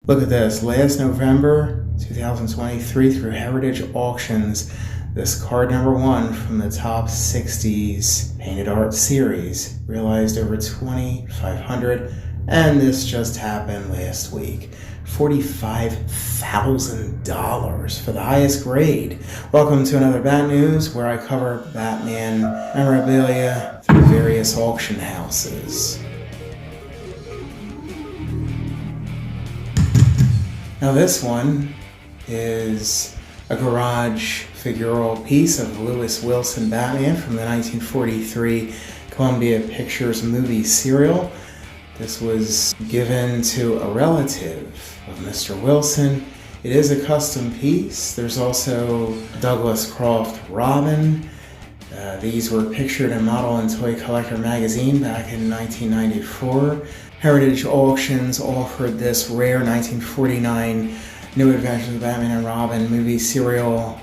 Look at this. Last November 2023 through Heritage Auctions, this card number 1 from the top 60s painted art series realized over $2,500, and this just happened last week. $45,000 for the highest grade. Welcome to another Bat News, where I cover Batman memorabilia through various auction houses. Now this one is a garage figural piece of Lewis Wilson Batman from the 1943 Columbia Pictures movie serial. This was given to a relative of Mr. Wilson. It is a custom piece. There's also Douglas Croft Robin. These were pictured in Model and Toy Collector magazine back in 1994. Heritage Auctions offered this rare 1949 New Adventures of Batman and Robin movie serial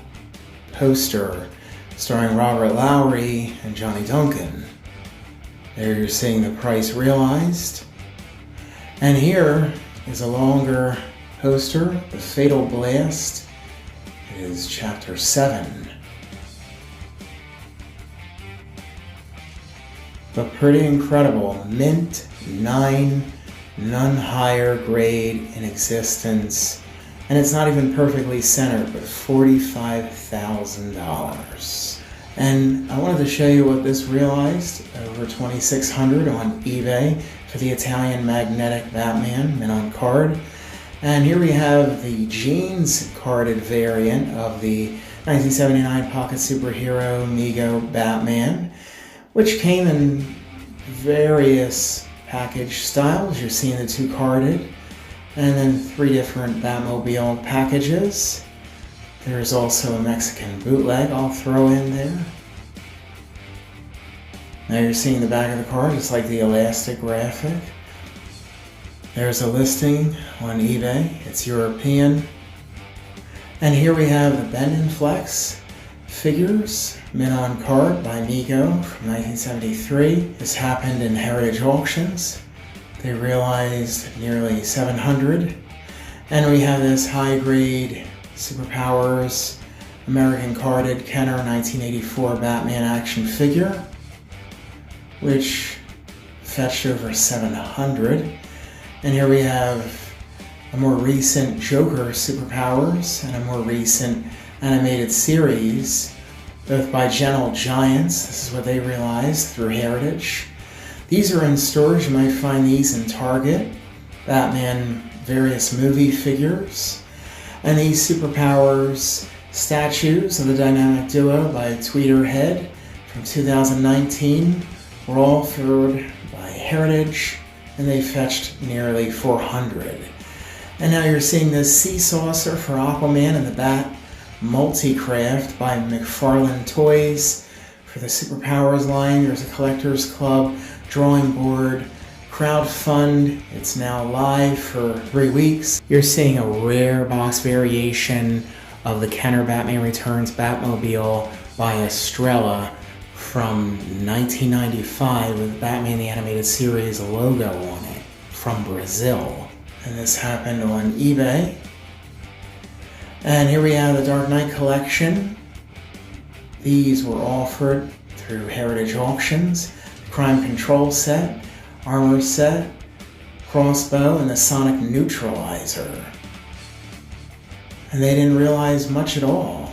poster starring Robert Lowry and Johnny Duncan. There you're seeing the price realized. And here is a longer poster, The Fatal Blast. It is Chapter 7. But pretty incredible. Mint 9, none higher grade in existence. And it's not even perfectly centered, but $45,000. And I wanted to show you what this realized, over $2,600 on eBay for the Italian Magnetic Batman mint on card. And here we have the jeans carded variant of the 1979 Pocket Superhero Mego Batman, which came in various package styles. You're seeing the 2 carded, and then 3 different Batmobile packages. There's also a Mexican bootleg I'll throw in there. Now you're seeing the back of the card, just like the elastic graphic. There's a listing on eBay. It's European. And here we have the Bend and Flex figures, mint on card by Mego from 1973. This happened in Heritage Auctions. They realized nearly $700. And we have this high-grade Superpowers American carded Kenner 1984 Batman action figure, which fetched over $700. And here we have a more recent Joker Superpowers and a more recent animated series, both by Gentle Giants. This is what they realized through Heritage. These are in stores. You might find these in Target. Batman various movie figures. And these Superpowers statues of the dynamic duo by Tweederhead from 2019 were all offered by Heritage, and they fetched nearly $400. And now you're seeing this Sea Saucer for Aquaman and the Bat Multi-Craft by McFarlane Toys for the Superpowers line. There's a Collectors Club drawing board crowdfund. It's now live for 3 weeks. You're seeing a rare box variation of the Kenner Batman Returns Batmobile by Estrella from 1995 with Batman the Animated Series logo on it from Brazil. And this happened on eBay. And here we have the Dark Knight collection. These were offered through Heritage Auctions. The Crime Control set, armor set, crossbow, and the Sonic Neutralizer. And they didn't realize much at all.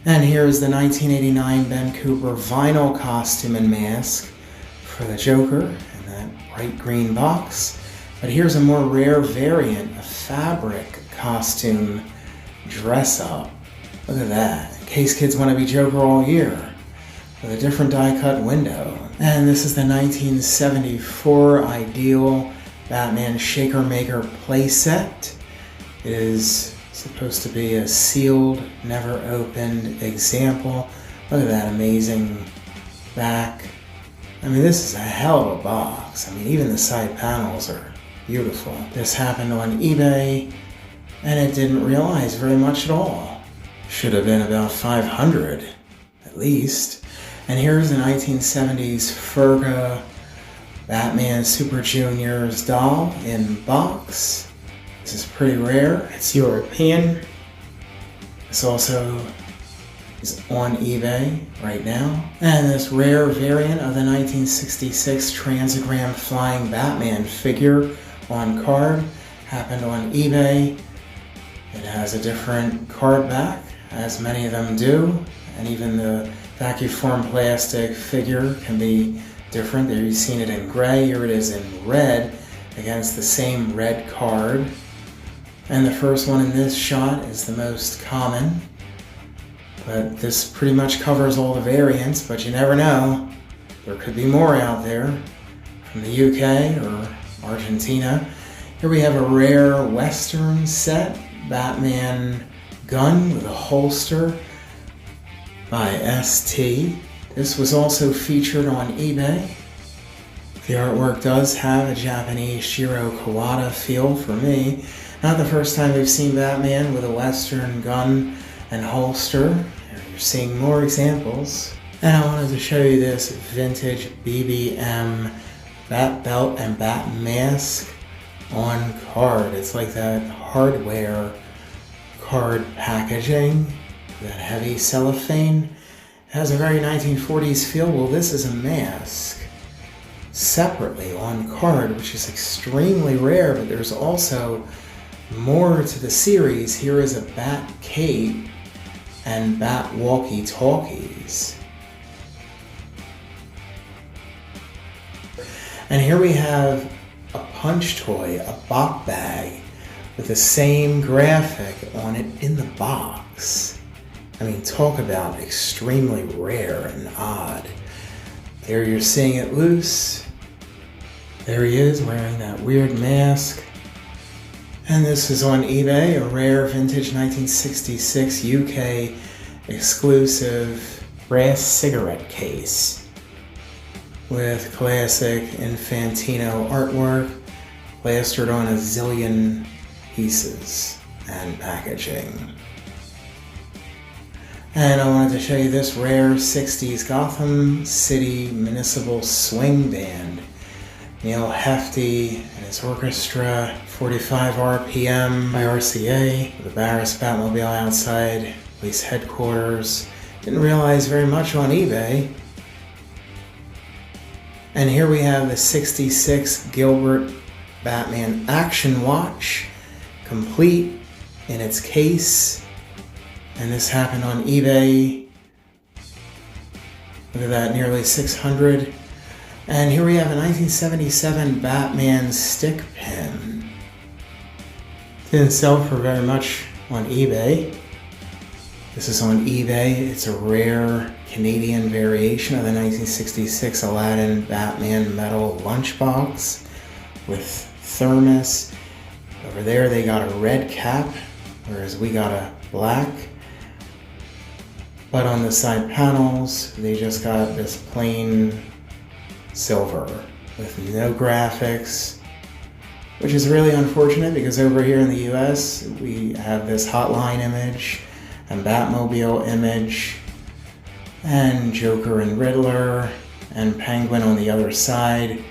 And here's the 1989 Ben Cooper vinyl costume and mask for the Joker in that bright green box. But here's a more rare variant, a fabric costume dress up. Look at that. In case kids want to be Joker all year, with a different die cut window. And this is the 1974 Ideal Batman Shaker Maker playset. It is supposed to be a sealed, never opened example. Look at that amazing back. I mean, this is a hell of a box. I mean, even the side panels are beautiful. This happened on eBay, and it didn't realize very much at all. Should have been about $500 at least. And here's the 1970s Ferga Batman Super Juniors doll in box. This is pretty rare. It's European. This also is on eBay right now. And this rare variant of the 1966 Transagram Flying Batman figure on card happened on eBay. It has a different card back, as many of them do, and even the vacuum form plastic figure can be different. There you've seen it in gray, here it is in red against the same red card. And the first one in this shot is the most common, but this pretty much covers all the variants, but you never know. There could be more out there from the UK or Argentina. Here we have a rare Western set, Batman gun with a holster by ST. This was also featured on eBay. The artwork does have a Japanese Shiro Kawada feel for me. Not the first time we've seen Batman with a Western gun and holster. You're seeing more examples. And I wanted to show you this vintage BBM bat belt and bat mask on card. It's like that hardware card packaging, that heavy cellophane. It has a very 1940s feel. Well, this is a mask separately on card, which is extremely rare, but there's also more to the series. Here is a bat cape and bat walkie-talkies. And here we have a punch toy, a bop bag, with the same graphic on it in the box. I mean, talk about extremely rare and odd. There you're seeing it loose. There he is wearing that weird mask. And this is on eBay, a rare vintage 1966 UK exclusive brass cigarette case with classic Infantino artwork plastered on a zillion pieces and packaging. And I wanted to show you this rare 60s Gotham City Municipal Swing Band. Neil Hefti and his orchestra, 45 RPM by RCA, the Barris Batmobile outside police headquarters. Didn't realize very much on eBay. And here we have the 66 Gilbert Batman Action Watch, complete in its case. And this happened on eBay. Look at that, nearly 600. And here we have a 1977 Batman stick pin. Didn't sell for very much on eBay. This is on eBay. It's a rare Canadian variation of the 1966 Aladdin Batman metal lunchbox with thermos. Over there they got a red cap, whereas we got a black. But on the side panels, they just got this plain silver with no graphics, which is really unfortunate because over here in the US we have this Hotline image and Batmobile image and Joker and Riddler and Penguin on the other side.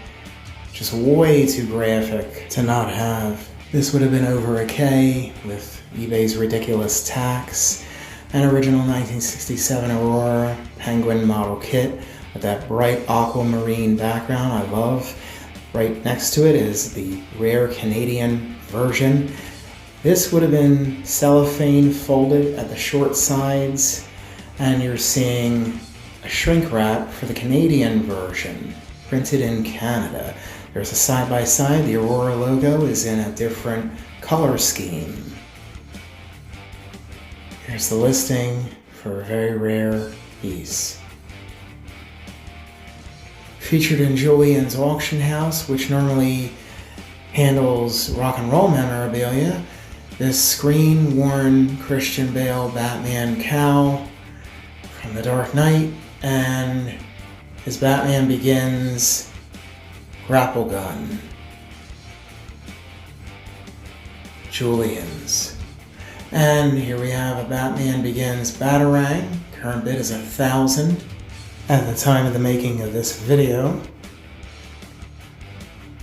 Just way too graphic to not have. This would have been over a K with eBay's ridiculous tax. An original 1967 Aurora Penguin model kit with that bright aquamarine background I love. Right next to it is the rare Canadian version. This would have been cellophane folded at the short sides, and you're seeing a shrink wrap for the Canadian version, printed in Canada. There's a side-by-side. The Aurora logo is in a different color scheme. Here's the listing for a very rare piece. Featured in Julian's auction house, which normally handles rock and roll memorabilia. This screen-worn Christian Bale Batman cowl from The Dark Knight, and his Batman Begins grapple gun. Julian's. And here we have a Batman Begins Batarang. Current bid is $1,000 at the time of the making of this video.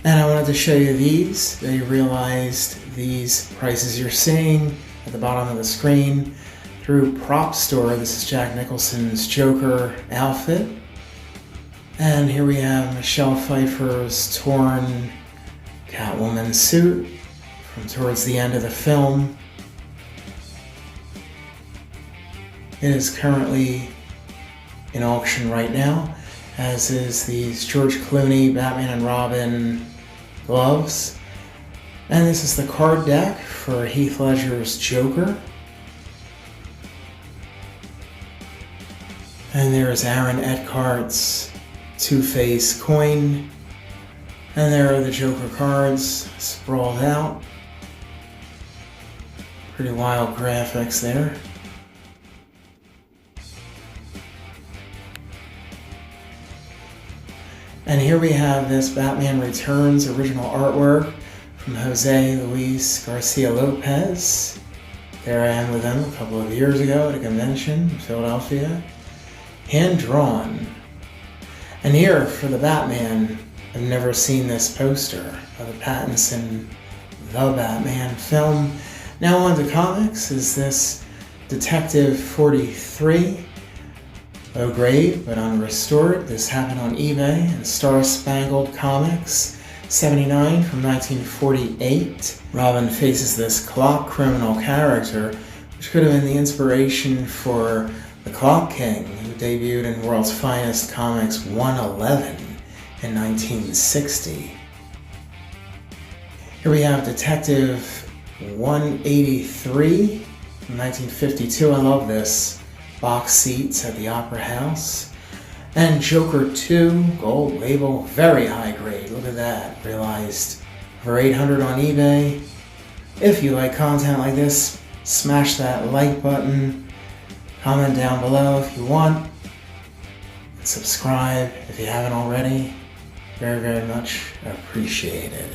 And I wanted to show you these. They realized these prices you're seeing at the bottom of the screen through Prop Store. This is Jack Nicholson's Joker outfit. And here we have Michelle Pfeiffer's torn Catwoman suit from towards the end of the film. It is currently in auction right now, as is these George Clooney Batman and Robin gloves. And this is the card deck for Heath Ledger's Joker. And there is Aaron Eckhart's Two-Face coin. And there are the Joker cards sprawled out. Pretty wild graphics there. And here we have this Batman Returns original artwork from Jose Luis Garcia Lopez. There I am with him a couple of years ago at a convention in Philadelphia. Hand drawn. And here for the Batman, I've never seen this poster of the Pattinson The Batman film. Now on to comics is this Detective 43. Low grade, but unrestored. This happened on eBay in Star Spangled Comics, 79 from 1948. Robin faces this clock criminal character, which could have been the inspiration for the Clock King, who debuted in World's Finest Comics 111 in 1960. Here we have Detective 183 from 1952. I love this. Box seats at the Opera House. And Joker 2, gold label, very high grade. Look at that. Realized for $800 on eBay. If you like content like this, smash that like button. Comment down below if you want. And subscribe if you haven't already. Very, very much appreciated.